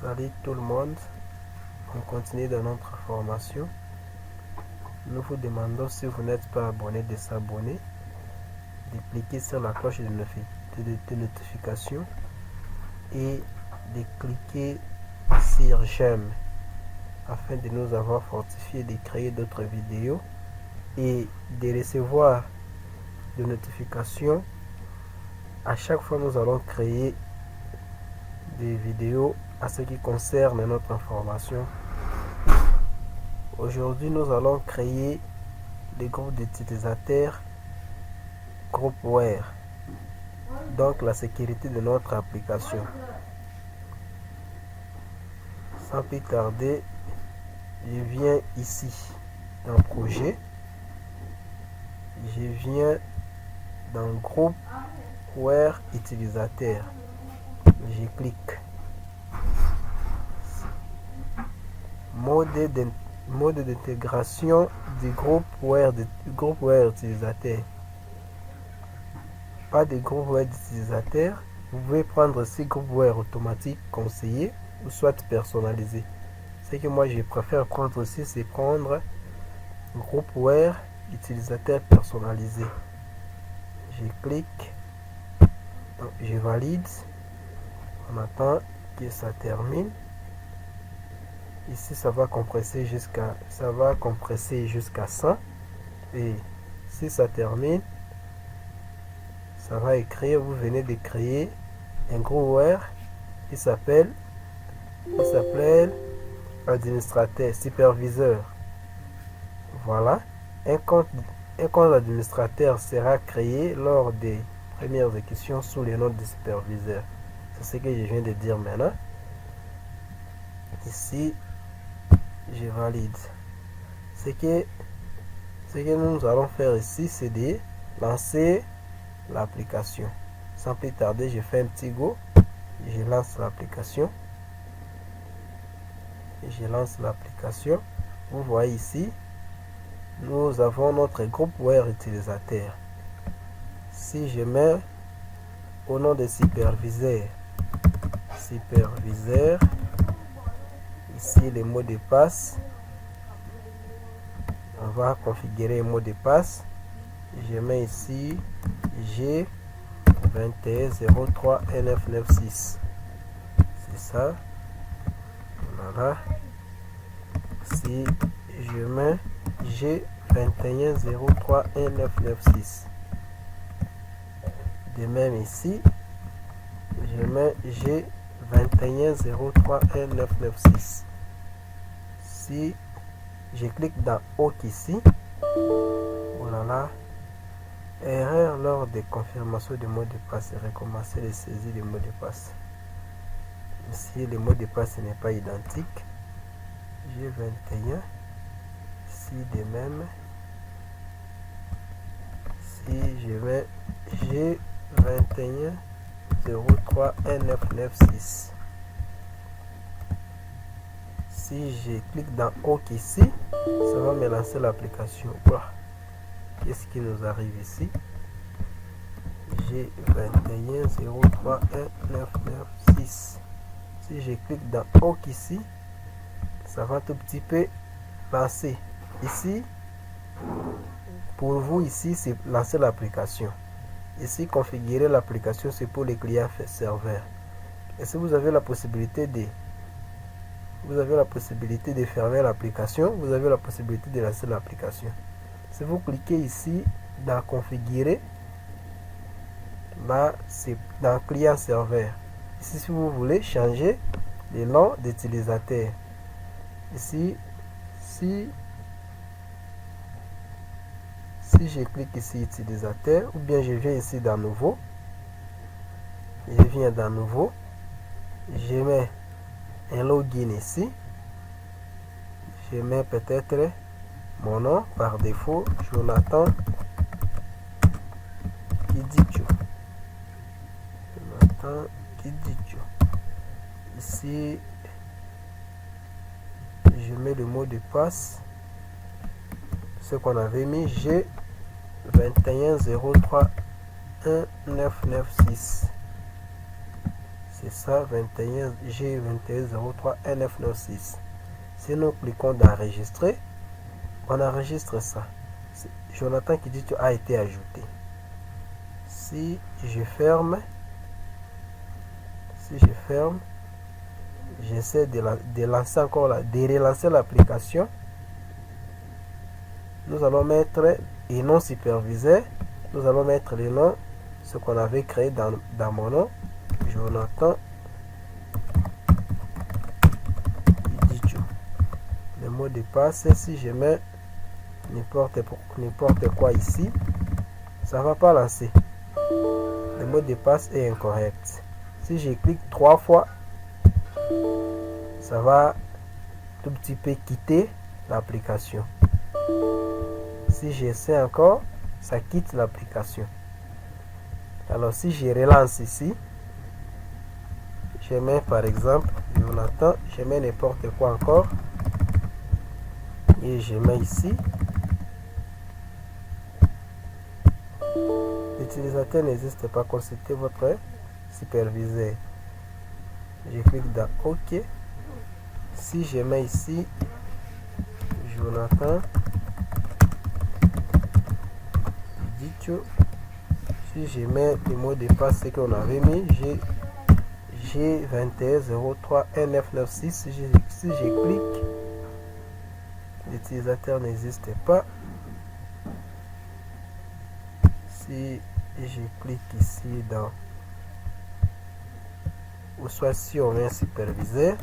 Salut tout le monde, on continue dans notre formation. Nous vous demandons, si vous n'êtes pas abonné, de s'abonner, de cliquer sur la cloche de notification et de cliquer sur j'aime afin de nous avoir fortifié de créer d'autres vidéos et de recevoir des notifications à chaque fois que nous allons créer des vidéos à ce qui concerne notre information. Aujourd'hui, nous allons créer des groupes d'utilisateurs groupware, donc la sécurité de notre application. Sans plus tarder, je viens ici dans projet, je viens dans groupware utilisateur, je clique mode d'intégration du groupware utilisateur. Pas de groupware d'utilisateur. Vous pouvez prendre ces groupware automatiques conseillés ou soit personnalisés. Ce que moi je préfère prendre aussi, c'est prendre groupware utilisateur personnalisé. Je clique, je valide, on attend que ça termine. Ici ça va compresser jusqu'à 100 et si ça termine, ça va écrire: vous venez de créer un groupware qui s'appelle administrateur superviseur. Voilà, un compte administrateur sera créé lors des premières exécutions sous le nom de superviseur. C'est ce que je viens de dire maintenant. Ici je valide. Ce que nous allons faire ici, c'est de lancer l'application. Sans plus tarder, je fais un petit go, je lance l'application. Vous voyez ici, nous avons notre groupware utilisateur. Si je mets au nom de superviseur, ici les mots de passe, on va configurer un mot de passe. Je mets ici G21031996. C'est ça. Voilà. Si je mets G21031996. De même ici, je mets G21031996. Si je clique dans OK ici, voilà, erreur lors de confirmation de mot de passe, recommencer de saisir le mot de passe. Ici le mot de passe n'est pas identique. G21, ici de même, si je mets G21031996. Si je clique dans OK ici, ça va me lancer l'application. Qu'est-ce qui nous arrive ici? G21031996. Si je clique dans OK ici, ça va tout petit peu lancer. Ici, pour vous ici, c'est lancer l'application. Ici, configurer l'application, c'est pour les clients serveurs. Et si vous avez la possibilité de fermer l'application, vous avez la possibilité de lancer l'application. Si vous cliquez ici dans configurer, là c'est dans client serveur. Ici, si vous voulez changer le nom d'utilisateur, ici, si je clique ici utilisateur, ou bien je viens ici dans nouveau, je mets un login ici, je mets peut-être mon nom par défaut, Jonathan Kidicho. Ici, je mets le mot de passe, ce qu'on avait mis, G21031996. C'est ça, 21 G21031996. Si nous cliquons d'enregistrer, on enregistre ça. Jonathan qui dit que a été ajouté. Si je ferme, j'essaie de lancer encore de relancer l'application. Nous allons mettre et non superviseur. Nous allons mettre le nom, ce qu'on avait créé dans mon nom, Jonathan Idicho. Le mot de passe, si je mets n'importe quoi ici, ça ne va pas lancer. Le mot de passe est incorrect. Si je clique 3 fois, ça va tout petit peu quitter l'application. Si j'essaie encore, ça quitte l'application. Alors si je relance ici, je mets par exemple Jonathan, je mets n'importe quoi encore et je mets ici. L'utilisateur n'existe pas, consultez votre superviseur. Je clique dans OK. Si je mets ici Jonathan Idicho, si je mets le mot de passe qu'on avait mis, G21031996, si je clique, l'utilisateur n'existe pas. Si je clique ici dans, ou soit si on met superviseur,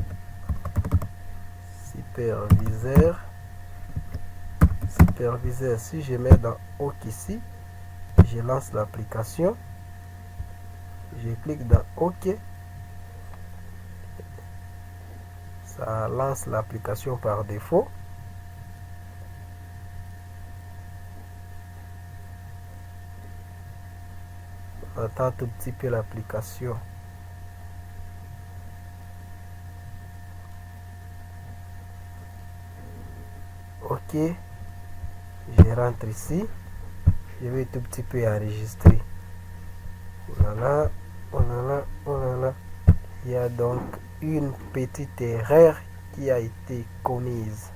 si je mets dans OK ici, je lance l'application, je clique dans OK, ça lance l'application par défaut. On attend tout petit peu l'application. OK, je rentre ici, je vais tout petit peu enregistrer. Oh là là, oh là là, oh là là. Il y a donc une petite erreur qui a été commise.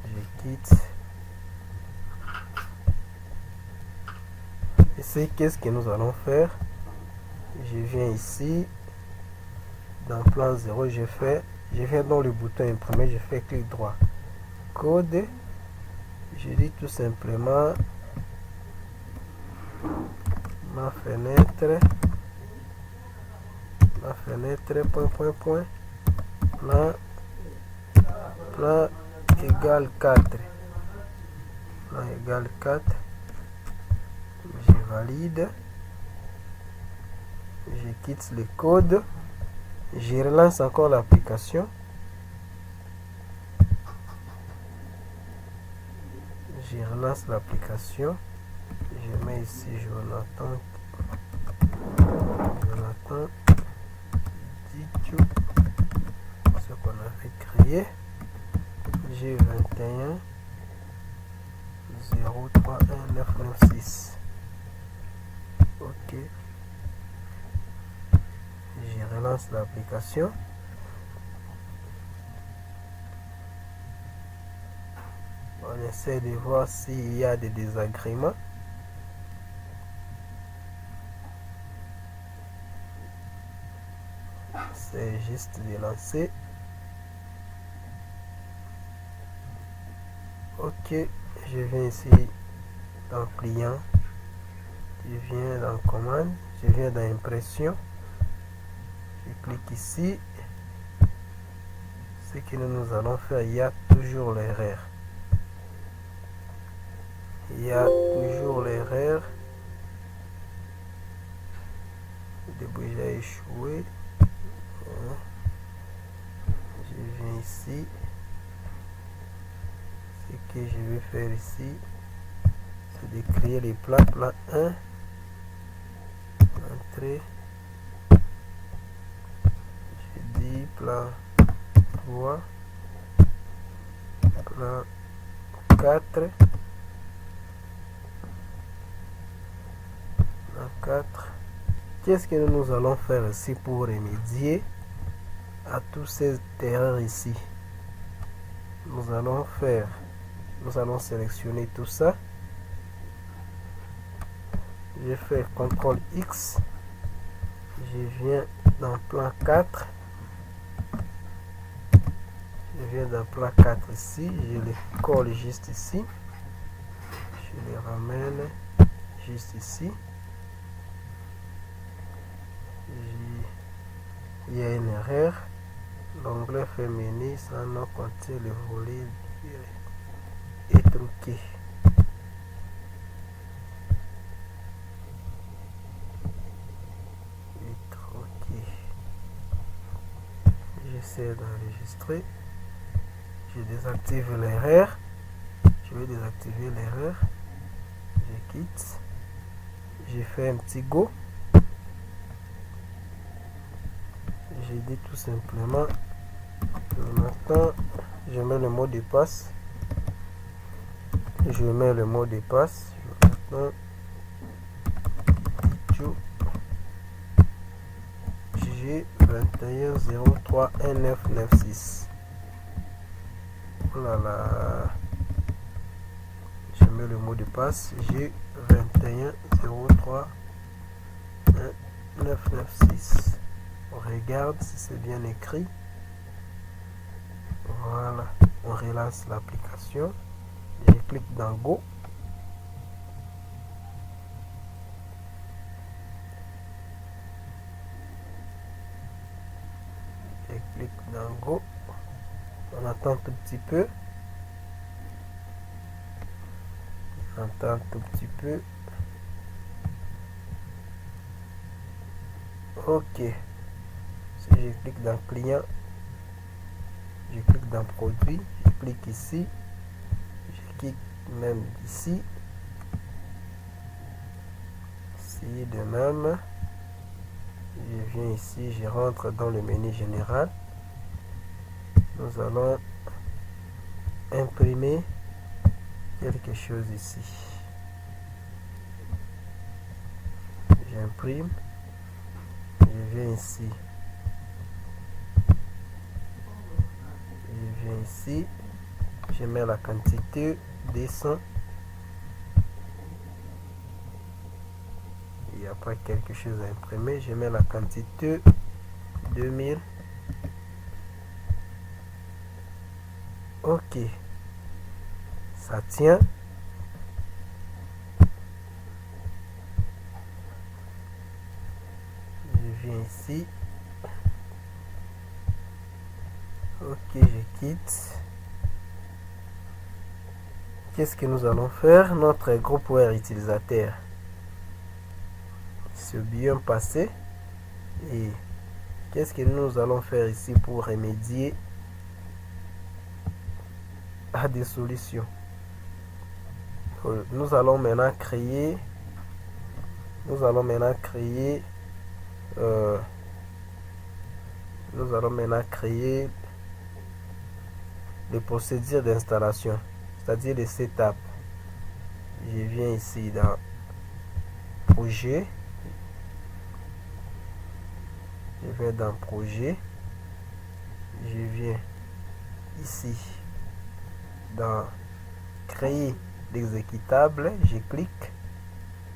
Je quitte. Et c'est qu'est-ce que nous allons faire? Je viens ici, dans plan 0, je viens dans le bouton imprimer, je fais clic droit. Code, je dis tout simplement ma fenêtre, point, plan égale 4. Plan égale 4. Je valide. Je quitte le code. Je relance encore l'application. Je relance l'application. Je mets ici Jonathan Idicho, ce qu'on avait créé. G21 031996. OK. Je relance l'application. On essaie de voir s'il y a des désagréments. C'est juste de lancer. OK, je viens ici dans client, je viens dans commande, je viens dans impression, je clique ici. Ce que nous allons faire, il y a toujours l'erreur. Il y a toujours l'erreur. Le débouillage a échoué. Je viens ici. Ce que je vais faire ici, c'est de créer les plans. Plan 1, entrée. Je dis plan 3, plan 4, Qu'est-ce que nous allons faire ici pour remédier à tous ces erreurs ici? Nous allons sélectionner tout ça. Je fais CTRL X. Je viens dans plan 4. Je viens dans plan 4 ici. Je les colle juste ici. Je les ramène juste ici. Il y a une erreur. L'onglet féminin sans nom contient le volet étruqué. J'essaie d'enregistrer. Je désactive l'erreur. Je vais désactiver l'erreur. Je quitte. J'ai fait un petit go. J'ai dit tout simplement. Maintenant, je mets le mot de passe. Je mets le mot de passe. Maintenant, G21031996. Voilà. Je mets le mot de passe. G21031996. On regarde si c'est bien écrit. Voilà. On relance l'application. Je clique dans Go. Je clique dans Go. On attend un tout petit peu. On attend un tout petit peu. Ok. Si je clique dans client, je clique dans produit, je clique ici, je clique même ici, ici de même, je viens ici, je rentre dans le menu général. Nous allons imprimer quelque chose ici. J'imprime, je viens ici. Je viens ici, je mets la quantité descend. Il n'y a pas quelque chose à imprimer, je mets la quantité 2000. Ok, ça tient. Je viens ici. Ok, je quitte. Qu'est-ce que nous allons faire? Notre groupe web utilisateur c'est bien passé. Et qu'est-ce que nous allons faire ici pour remédier à des solutions? Nous allons maintenant créer les procédures d'installation, c'est-à-dire les setup. Je viens ici dans projet, je vais dans projet, je viens ici dans créer l'exécutable, je clique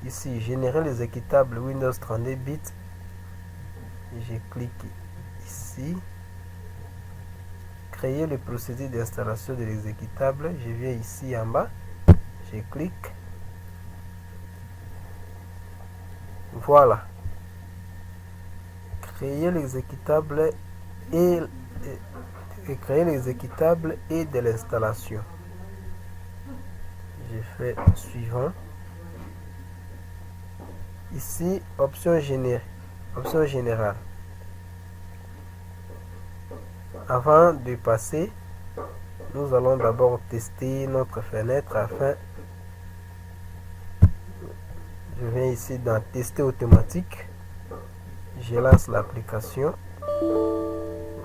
ici générer l'exécutable Windows 32 bits, je clique ici créer le procédé d'installation de l'exécutable, je viens ici en bas, je clique, voilà, créer l'exécutable et de l'installation. Je fais suivant. Ici option générale. Avant de passer, nous allons d'abord tester notre fenêtre afin. Je viens ici dans tester automatique. Je lance l'application.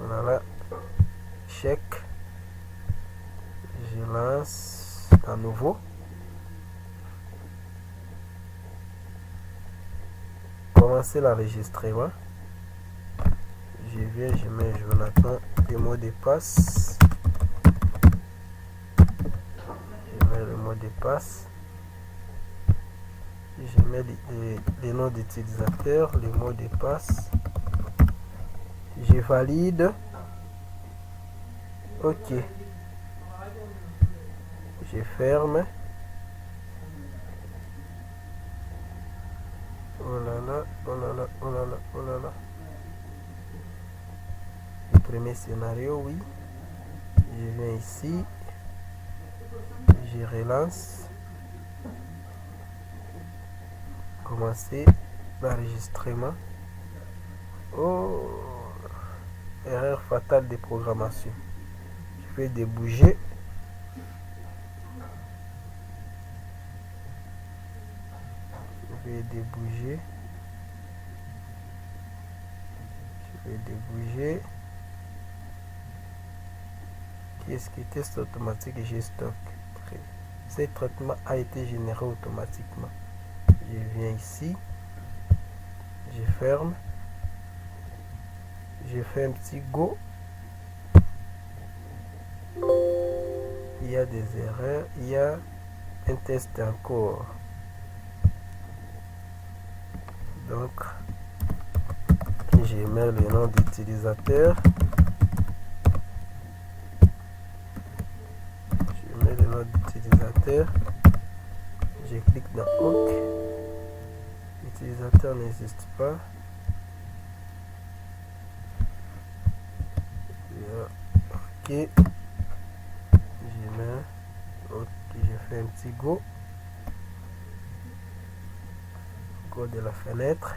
Voilà. Check. Je lance à nouveau. commencer l'enregistrement. Je viens, je mets Jonathan, le mot de passe. Je mets le mot de passe. Je mets les noms d'utilisateur, le mot de passe. Je valide. OK. Je ferme. Oh là là, oh là là, oh là là, oh là là. Le premier scénario, oui. Je viens ici. Je relance. Commencer l'enregistrement. Oh, erreur fatale de programmation. Je vais débouger. Je vais débouger. Qu'est-ce que test automatique et stock? Ce traitement a été généré automatiquement. Je viens ici. Je ferme. Je fais un petit go. Il y a des erreurs. Il y a un test encore. Donc, je mets le nom d'utilisateur. Je mets le nom d'utilisateur. Je clique dans OK. L'utilisateur n'existe pas. OK. Je mets OK. Je fais un petit go. Go de la fenêtre.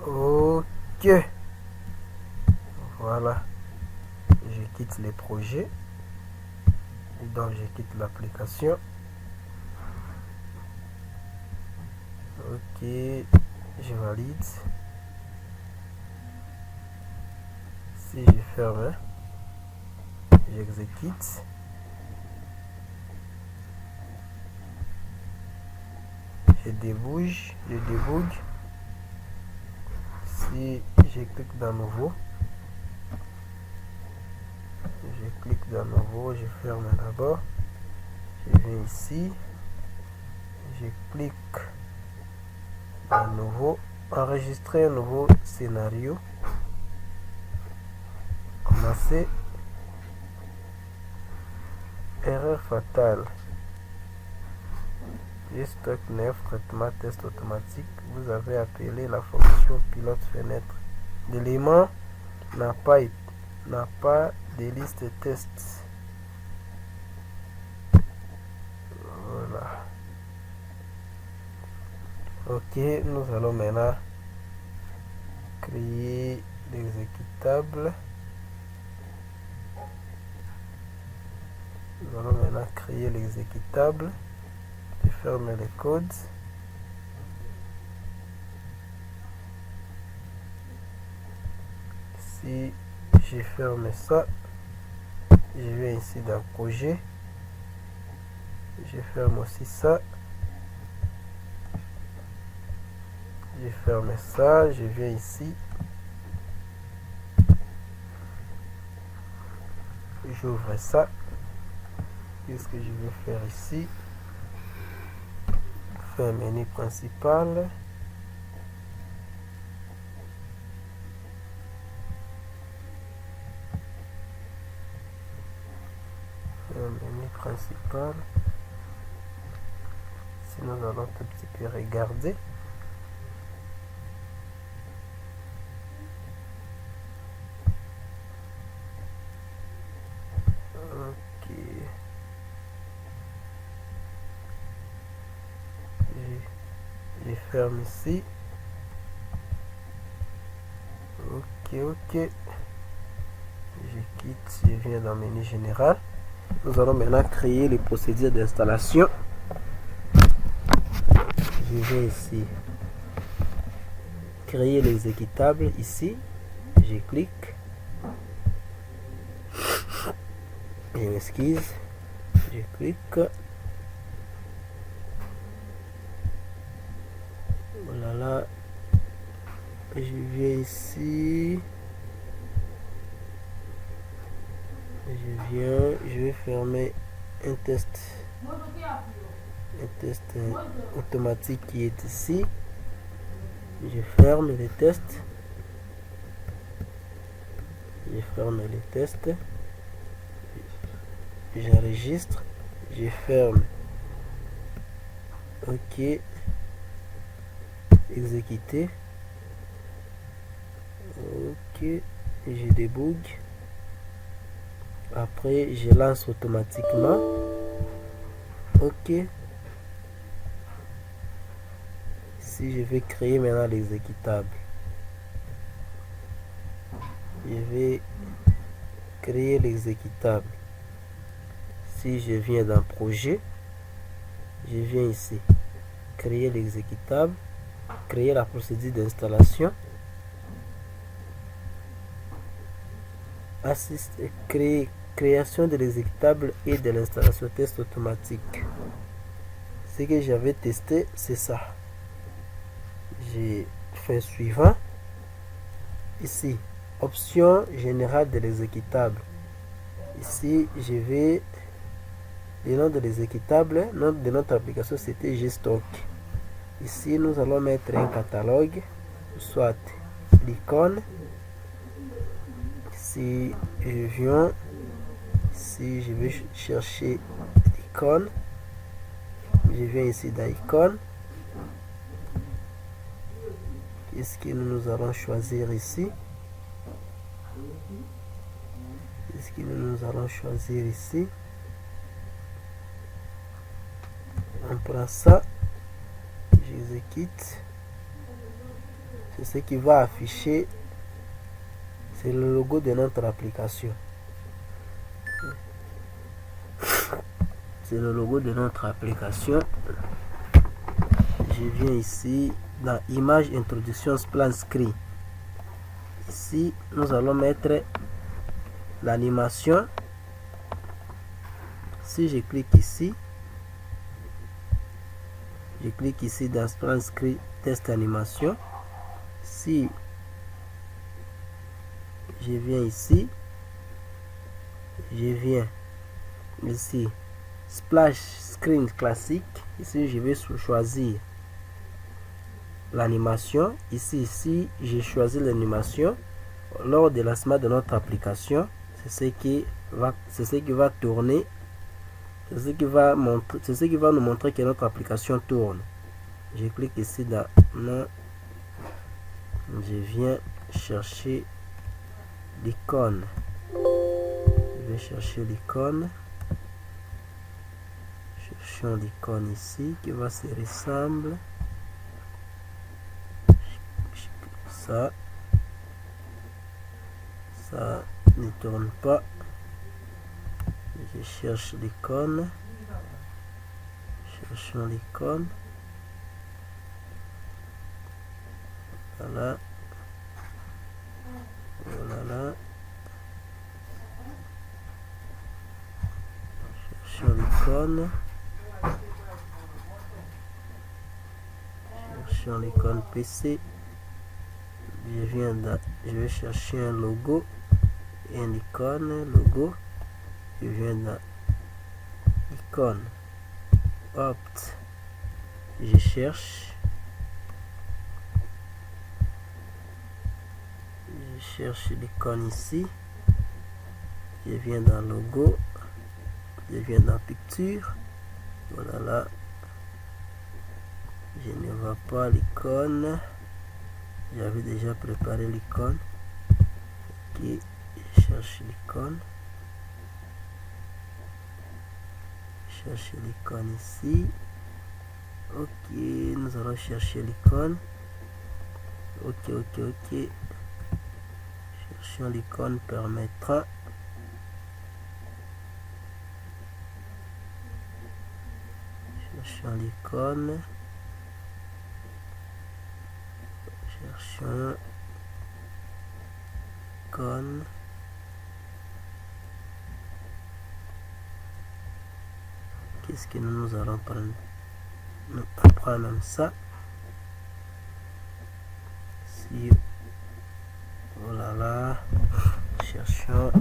OK. Voilà. Je quitte le projet. Donc je quitte l'application. OK. Je valide. Si je ferme, j'exécute. Je débouge. Si je clique dans nouveau, je ferme d'abord. Je viens ici. Je clique dans nouveau. Enregistrer un nouveau scénario. Commencer. Erreur fatale. Stock 9, traitement test automatique. Vous avez appelé la fonction pilote fenêtre. L'élément n'a pas de liste test. Voilà. OK, nous allons maintenant créer l'exécutable. Je ferme les codes. Si je ferme ça, je viens ici dans projet. Je ferme aussi ça. Je ferme ça. Je viens ici. J'ouvre ça. Qu'est-ce que je vais faire ici? Faire menu principal. Si nous allons un petit peu regarder. OK. Je ferme ici. OK. Je quitte, je viens dans le menu général. Nous allons maintenant créer les procédures d'installation. Je vais ici. créer l'exécutable ici. Je clique. Je m'excuse. Je clique. Voilà là. Je viens ici. Je vais fermer un test automatique qui est ici. Je ferme les tests. Je ferme les tests. J'enregistre. Je ferme. Ok. Exécuter. Ok. Je débug. Après, je lance automatiquement. Ok. Si je vais créer maintenant l'exécutable. Je vais créer l'exécutable. Si je viens d'un projet, je viens ici. Créer l'exécutable. Créer la procédure d'installation. Création de l'exécutable et de l'installation test automatique. Ce que j'avais testé, c'est ça. J'ai fait suivant. Ici, option générale de l'exécutable. Ici, je vais le nom de l'exécutable, nom de notre application, c'était Gstock. Ici, nous allons mettre un catalogue, soit l'icône. Si je viens, si je vais chercher l'icône, je viens ici dans l'icône. Qu'est-ce que nous allons choisir ici? Qu'est-ce que nous allons choisir ici? On prend ça, j'exécute. C'est ce qui va afficher. C'est le logo de notre application. C'est le logo de notre application. Je viens ici dans image introduction plan screen. Ici, nous allons mettre l'animation. Si je clique ici, je clique ici dans plan screen test animation. Si je viens ici, je viens ici splash screen classique. Ici, je vais choisir l'animation. Ici, j'ai choisi l'animation. Lors du lancement de notre application, c'est ce qui va tourner. C'est ce qui va nous montrer que notre application tourne. Je clique ici dans non. Je viens chercher l'icône. Je vais chercher l'icône. Cherchons l'icône ici qui va se ressembler. Ça ne tourne pas. Je cherche l'icône. Cherchons l'icône. Voilà. Voilà. Cherchons l'icône. Cherchons l'icône PC. Je vais chercher un logo et une icône, logo. Je viens dans icône. Opt. Je cherche. Je cherche l'icône ici. Je viens dans logo. Je viens dans picture. Voilà là. Je ne vois pas l'icône. J'avais déjà préparé l'icône. Ok, je cherche l'icône. Chercher l'icône ici. Ok, nous allons chercher l'icône. Ok. Cherchons l'icône permettra. Cherchons l'icône. cherchons icône. Qu'est-ce que nous allons prendre? Nous apprenons ça. Si, oh là là, cherchons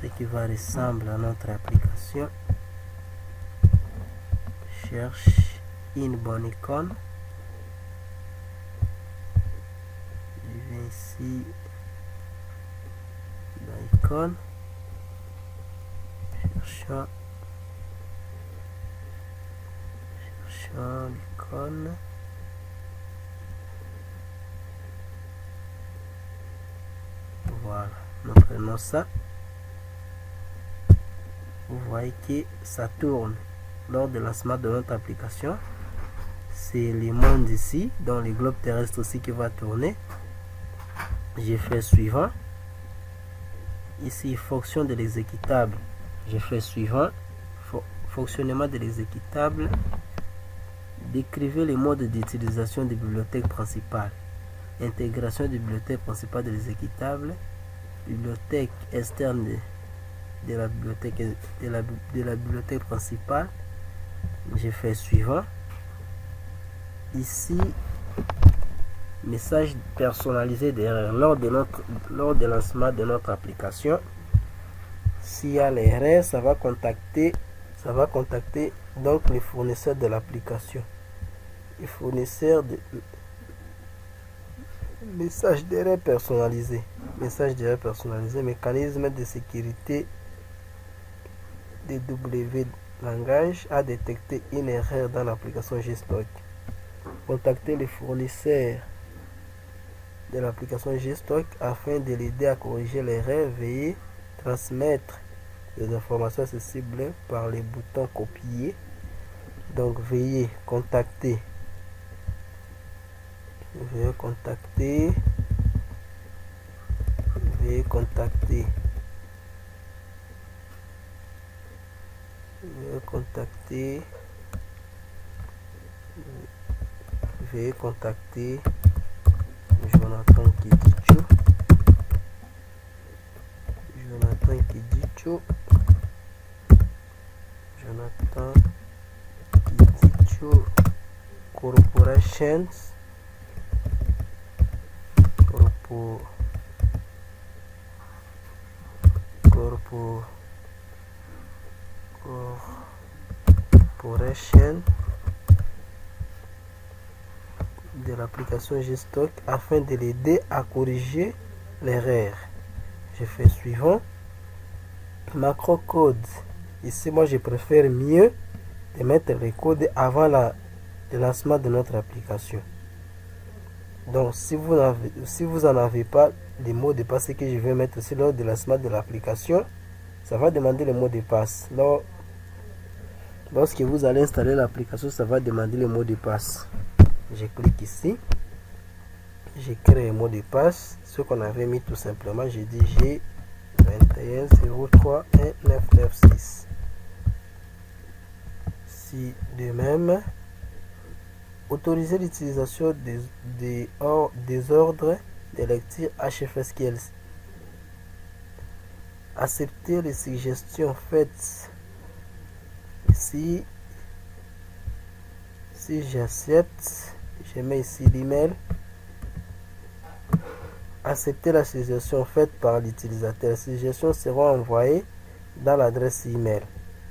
ce qui va ressembler à notre application. Cherche une bonne icône. Je vais ici dans l'icône. Cherchons l'icône. Voilà, nous prenons ça. Vous voyez que ça tourne lors du lancement de notre application. C'est le monde ici, dans le globe terrestre aussi qui va tourner. J'ai fait suivant. Ici, fonction de l'exécutable. J'ai fait suivant. Fonctionnement de l'exécutable. Décrivez les modes d'utilisation des bibliothèques principales. Intégration des bibliothèques principales de l'exécutable. Bibliothèque externe de la bibliothèque principale. J'ai fait suivant. Ici, message personnalisé d'erreur lors du lancement de notre application. S'il y a l'erreur, ça va contacter donc les fournisseurs de l'application. Les fournisseurs de message d'erreur personnalisé. Message d'erreur personnalisé, mécanisme de sécurité DW langage a détecté une erreur dans l'application Gstock. Contactez les fournisseurs de l'application Gstock afin de l'aider à corriger l'erreur. Veuillez transmettre les informations accessibles par les boutons copier. Donc veuillez contacter Jonathan Kidicho Corporations de l'application Gstock afin de l'aider à corriger l'erreur. Je fais suivant. Macro code. Ici, moi, je préfère mieux de mettre les codes avant le lancement de notre application. Donc, si vous n'en avez pas les mots de passe que je vais mettre ici lors du lancement de l'application, ça va demander le mot de passe. Lorsque vous allez installer l'application, ça va demander le mot de passe. Je clique ici. Je crée un mot de passe. Ce qu'on avait mis tout simplement, j'ai dit G21031996. Si de même, autoriser l'utilisation des ordres de lecture HFSQL. Accepter les suggestions faites. Si j'accepte, je mets ici l'email. Accepter la suggestion faite par l'utilisateur. Les suggestions seront envoyées dans l'adresse email.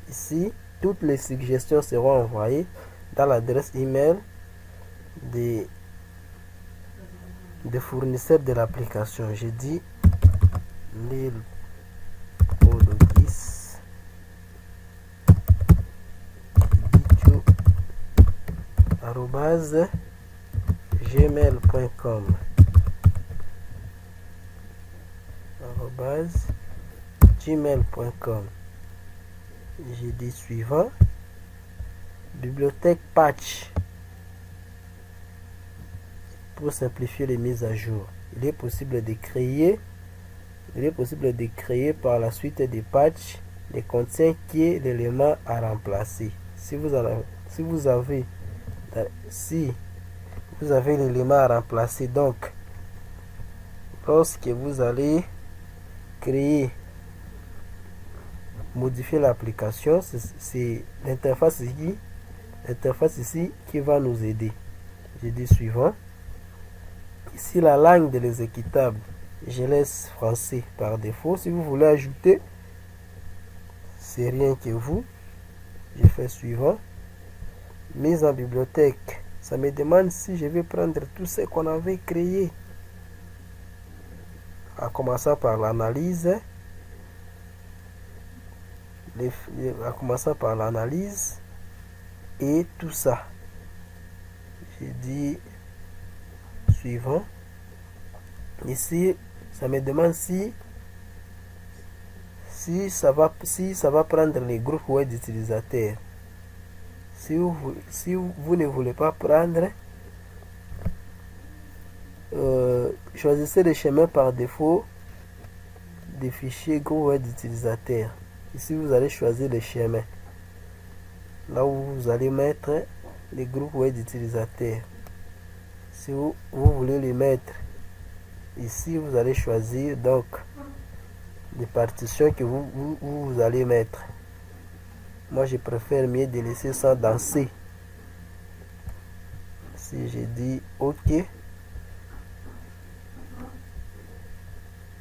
Ici, toutes les suggestions seront envoyées dans l'adresse email des fournisseurs de l'application. Je dis gmail.com gmail.com. J'ai dit suivant. Bibliothèque patch. Pour simplifier les mises à jour, il est possible de créer par la suite des patchs les contient qui est l'élément à remplacer. Si vous vous avez l'élément à remplacer. Donc, lorsque vous allez créer, modifier l'application, c'est l'interface ici qui va nous aider. Je dis suivant. Ici, la langue de l'exécutable, je laisse français par défaut. Si vous voulez ajouter, c'est rien que vous. Je fais suivant. Mise en bibliothèque. Ça me demande si je vais prendre tout ce qu'on avait créé. En commençant par l'analyse. En commençant par l'analyse. Et tout ça. J'ai dit suivant. Ici, ça me demande si ça va prendre les groupes web d'utilisateurs. Si vous ne voulez pas prendre, choisissez le chemin par défaut des fichiers groupe web d'utilisateurs. Ici, vous allez choisir le chemin. Là où vous allez mettre les groupes web d'utilisateurs. Si vous voulez les mettre ici, vous allez choisir donc les partitions que vous allez mettre. Moi, je préfère mieux de laisser ça dans C. Si je dis OK,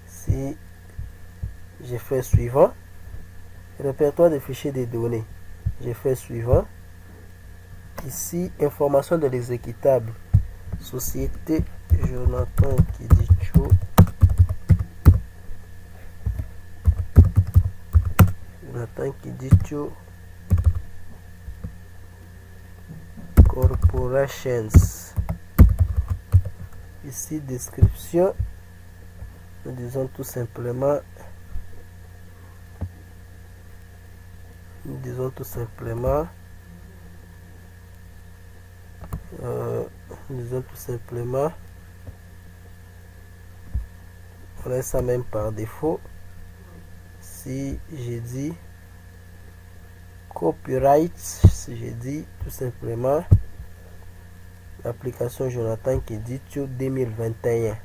si je fais suivant, répertoire des fichiers des données, je fais suivant. Ici, information de l'exécutable. Société Jonathan Kidicho. Jonathan Kidicho Corporations. Ici, description. Nous disons tout simplement. On laisse ça même par défaut. Si j'ai dit copyright, si j'ai dit tout simplement l'application Jonathan Kidicho 2021.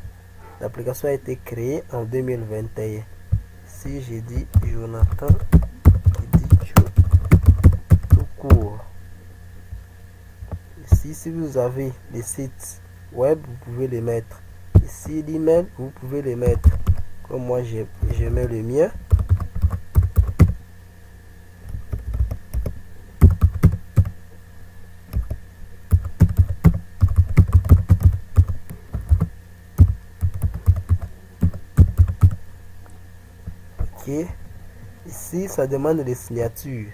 L'application a été créée en 2021. Si j'ai dit Jonathan Kidicho tout court. Ici, si vous avez des sites web, vous pouvez les mettre. Ici, l'email, vous pouvez les mettre. Comme moi, je mets le mien. Ok. Ici, ça demande des signatures.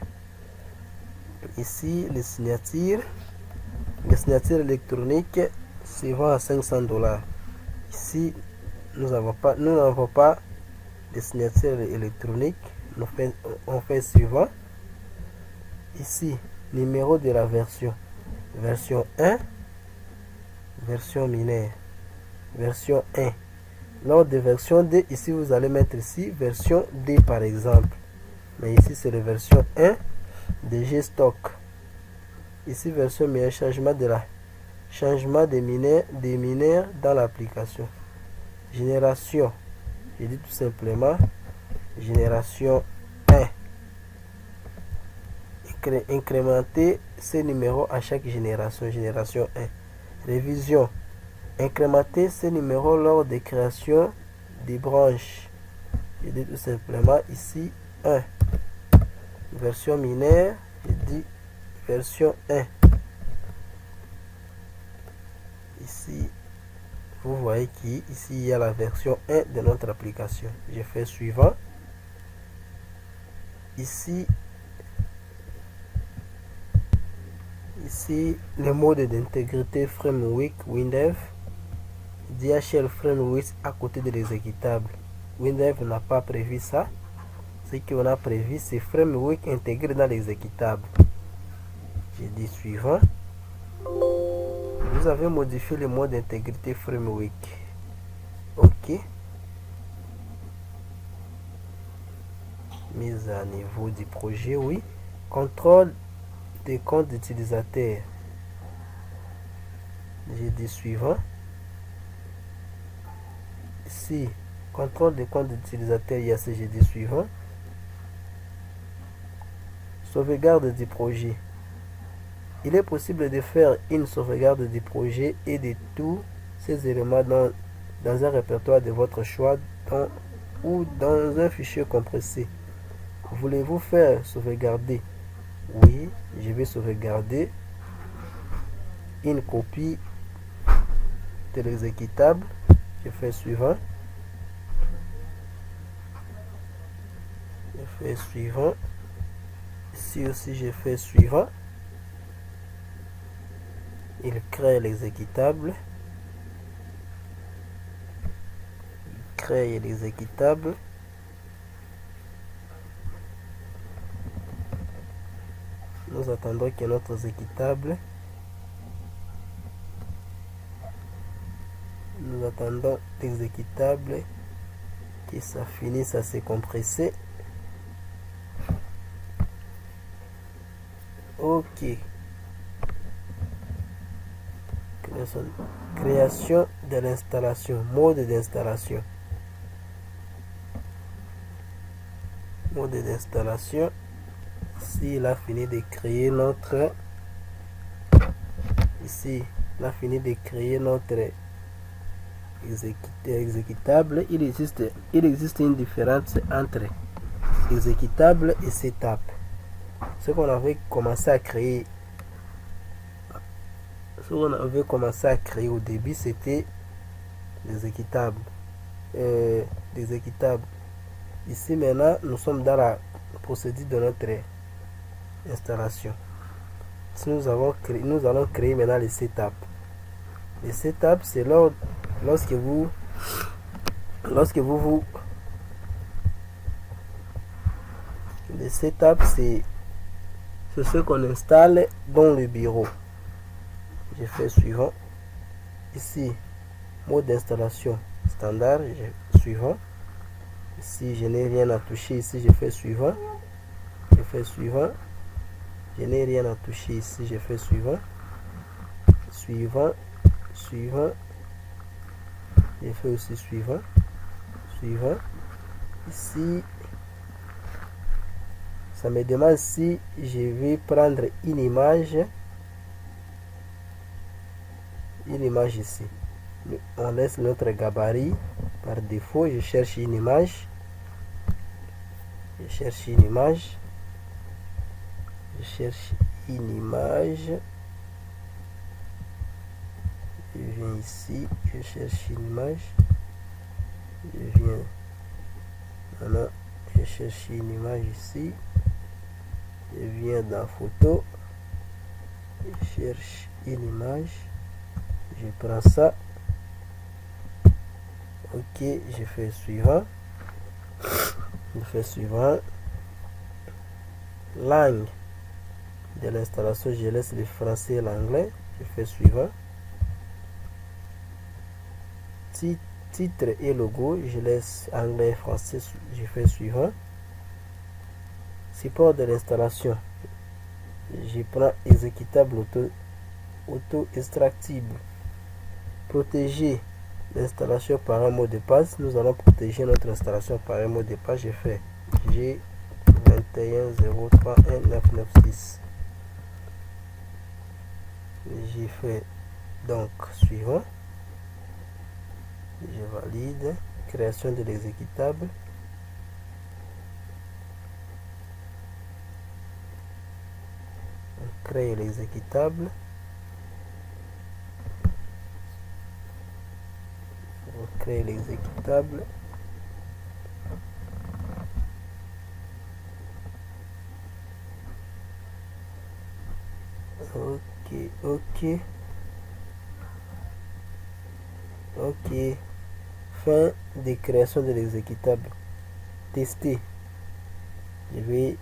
Ici, les signatures électroniques se vendent à $500. Ici, nous n'avons pas de signatures électroniques. On fait suivant. Ici, numéro de la version. Version 1, version mineure. Version 1. Lors de version 2, ici vous allez mettre ici version D par exemple. Mais ici c'est la version 1 de Gstock. Ici version mineure, changement des mineurs dans l'application. Génération. Je dis tout simplement génération 1. Incrémenter ces numéros à chaque génération. Génération 1. Révision. Incrémenter ces numéros lors de création des branches. Je dis tout simplement ici 1. Version mineure, je dis version 1. Ici, vous voyez qu'ici il y a la version 1 de notre application. Je fais suivant. Ici, le mode d'intégrité framework Windev. DHL framework à côté de l'exécutable. Windev n'a pas prévu ça. Ce qu'on a prévu, c'est framework intégré dans l'exécutable. Je dis suivant. Vous avez modifié le mode d'intégrité framework. OK. Mise à niveau du projet, oui. Contrôle des comptes d'utilisateurs. j'ai dit suivant. Ici, contrôle des comptes d'utilisateur IAC, j'ai dit suivant. Sauvegarde du projet. Il est possible de faire une sauvegarde du projet et de tous ces éléments dans un répertoire de votre choix ou dans un fichier compressé. Voulez-vous faire sauvegarder? Oui, je vais sauvegarder une copie de l'exécutable. Je fais suivant. Je fais suivant. Ici aussi, je fais suivant. Il crée l'exécutable. Créer l'exécutable. Nous attendons que notre exécutable. Nous attendons l'exécutable que ça finisse à se compresser. Ok. Création de l'installation. Mode d'installation. Mode d'installation. Ici, il a fini de créer notre. Ici, il a fini de créer notre exécutable. Il existe une différence entre exécutable et setup. Ce qu'on avait commencé à créer. Ce qu'on avait commencé à créer au début, c'était l'exécutable. Ici maintenant, nous sommes dans la procédure de notre installation. Si nous allons créer maintenant les setup. Les setup, c'est lorsque vous les setup, c'est ce qu'on installe dans le bureau. Je fais suivant. Ici, mode d'installation standard, suivant. Ici, je n'ai rien à toucher. Ici, je fais suivant. Je fais suivant. Je n'ai rien à toucher. Ici, je fais suivant. Suivant. Suivant. Je fais aussi suivant. Suivant. Ici, ça me demande si je vais prendre une image. Une image ici. On laisse notre gabarit par défaut. Je cherche une image. Je cherche une image. Je cherche une image. Je viens ici. Je cherche une image. Je viens. Voilà. Je cherche une image ici. Je viens dans photo. Je cherche une image. Je prends ça. Ok, je fais suivant. Je fais suivant. Langue de l'installation, je laisse le français et l'anglais. Je fais suivant. Titre et logo, je laisse anglais et français. Je fais suivant. Support de l'installation, je prends exécutable auto-extractible. Protéger l'installation par un mot de passe. Nous allons protéger notre installation par un mot de passe. Je fais G210311996. J'ai fait donc suivant. Je valide. Création de l'exécutable. On crée l'exécutable. On crée l'exécutable. Ok. Fin de création de l'exécutable. Tester. Je vais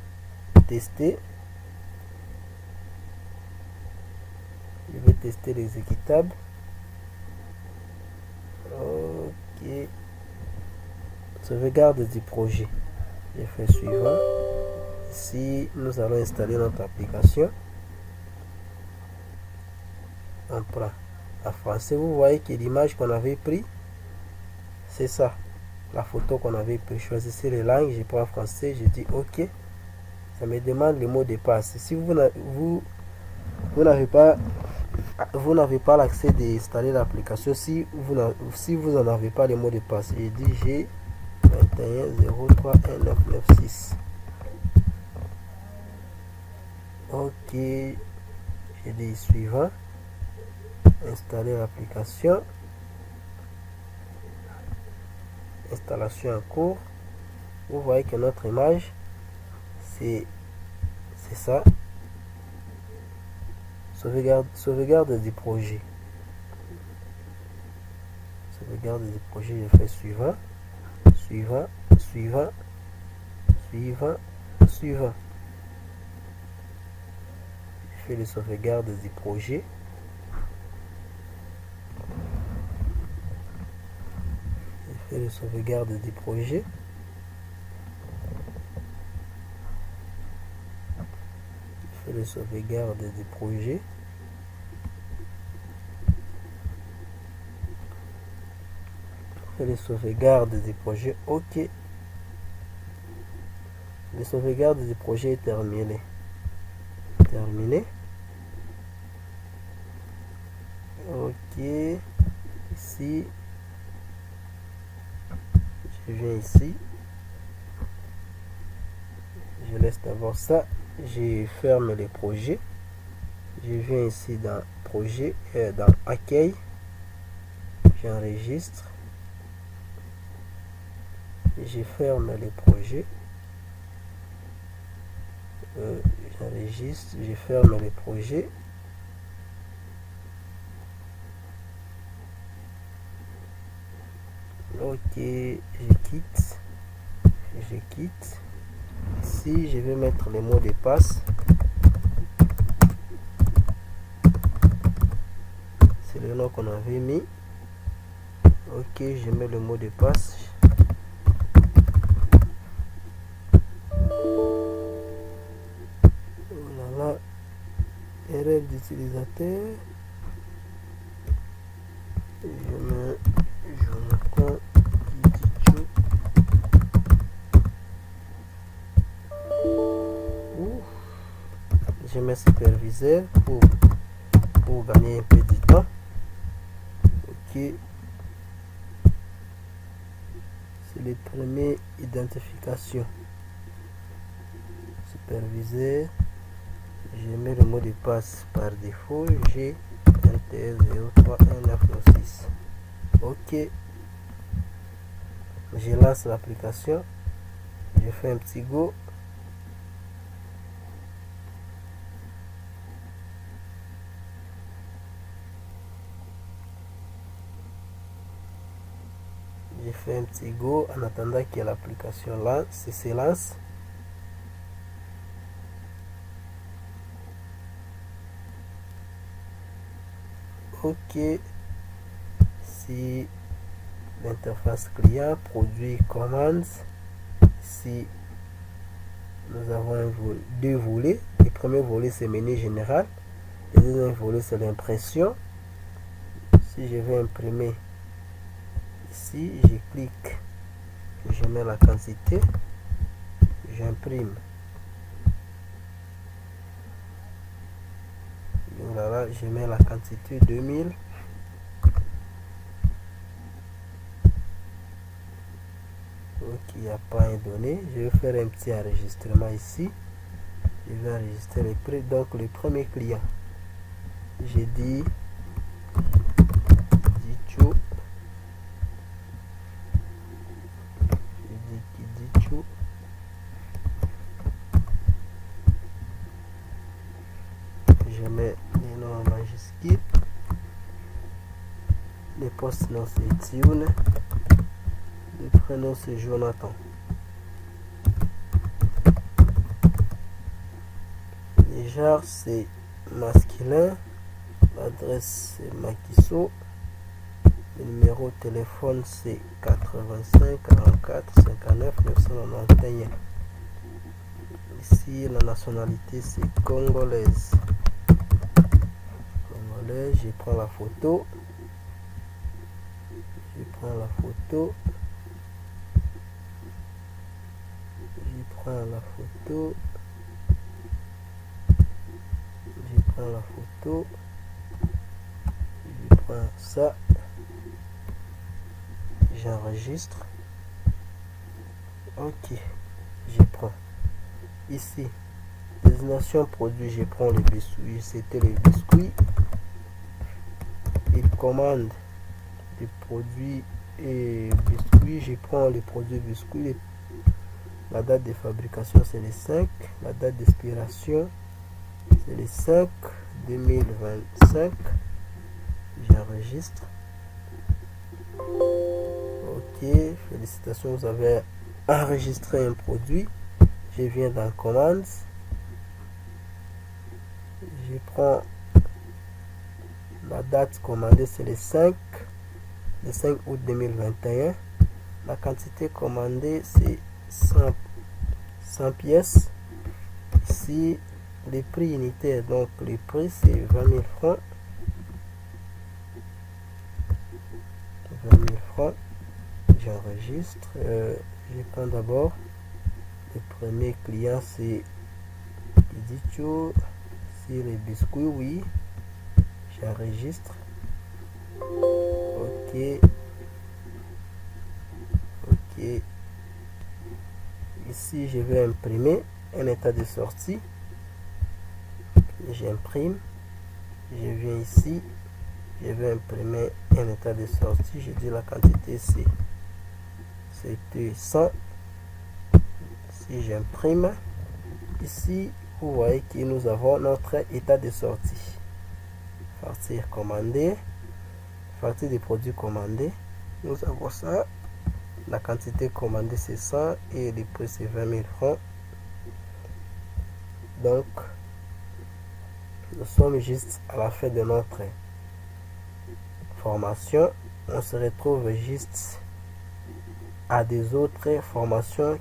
tester. Je vais tester l'exécutable. Ok. Sauvegarde du projet. Je fais suivant. Ici, nous allons installer notre application. On prend en français. Vous voyez que l'image qu'on avait pris, c'est ça, la photo qu'on avait pris. Choisissez les langues, je prends français, je dis OK. Ça me demande le mot de passe. Si vous n'avez pas l'accès d'installer l'application, si vous n'en avez pas le mot de passe, je dis G21031996. OK, je dis suivant, installer l'application, installation en cours. Vous voyez que notre image, c'est ça. Sauvegarde du projet. Sauvegarde du projet, je fais suivant, suivant, suivant, suivant, suivant. Je fais le sauvegarde du projet. Je fais le sauvegarde du projet. Le sauvegarde du projet. Le sauvegarde du projet. OK. Le sauvegarde du projet est terminé. OK. Ici. Je viens ici. Je laisse d'abord ça. Je ferme les projets. Je viens ici dans projet, dans accueil. J'enregistre. Je ferme les projets. J'enregistre. Je ferme les projets. OK, je quitte. Ici, je vais mettre les mots de passe. C'est le nom qu'on avait mis. OK, je mets le mot de passe. Voilà, erreur d'utilisateur. Je mets Jonathan Didicho. Je mets superviseur pour gagner un peu de temps. OK. C'est le premier identification. Superviseur. Je mets le mot de passe par défaut. G21031996. OK. Je lance l'application. Je fais un petit go. J'ai fait un petit go en attendant que l'application se lance. OK. Si l'interface client, produit, commandes. Ici, nous avons deux volets. Le premier volet, c'est menu général. Le deuxième volet, c'est l'impression. Si je vais imprimer, ici, je clique, je mets la quantité, j'imprime. Voilà, je mets la quantité 2000. Donc il n'y a pas un donné. Je vais faire un petit enregistrement ici. Je vais enregistrer les prix. Donc le premier client, j'ai dit Dicho. Je mets les noms en majuscule. Le poste nom c'est Etienne. Le prénom c'est Jonathan. Le genre c'est masculin. L'adresse c'est Makiso. Le numéro de téléphone c'est 85 44 59 991. Ici la nationalité c'est congolaise. volet, je prends la photo. Je prends la photo. Je prends la photo. Je prends la photo. Je prends ça. J'enregistre. Ok. Je prends. Ici. Désignation produit. Je prends le biscuit. C'était le biscuit. Il commande des produits et biscuits. Je prends les produits biscuits. La date de fabrication c'est le 5. La date d'expiration c'est le 5 2025. J'enregistre. Ok, félicitations, vous avez enregistré un produit. Je viens dans commande. Je prends la date commandée, c'est le 5 août 2021. La quantité commandée, c'est 100 pièces. Ici, les prix unitaires, donc le prix, c'est 20 000 francs. 20 000 francs. J'enregistre. Je prends d'abord le premier client, c'est Idicho. C'est les biscuits, oui. J'enregistre. Ok. Ok. Ici, je vais imprimer un état de sortie. J'imprime. Je viens ici. Je vais imprimer un état de sortie. Je dis la quantité, c'était 100. Si j'imprime, ici, vous voyez que nous avons notre état de sortie. Partir commandé. Partir des produits commandés. Nous avons ça. La quantité commandée c'est 100 et le prix c'est 20 000 francs. Donc, nous sommes juste à la fin de notre formation. On se retrouve juste à des autres formations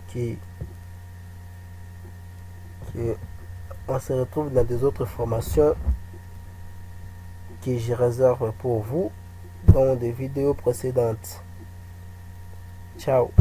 on se retrouve dans des autres formations que je réserve pour vous dans des vidéos précédentes. Ciao.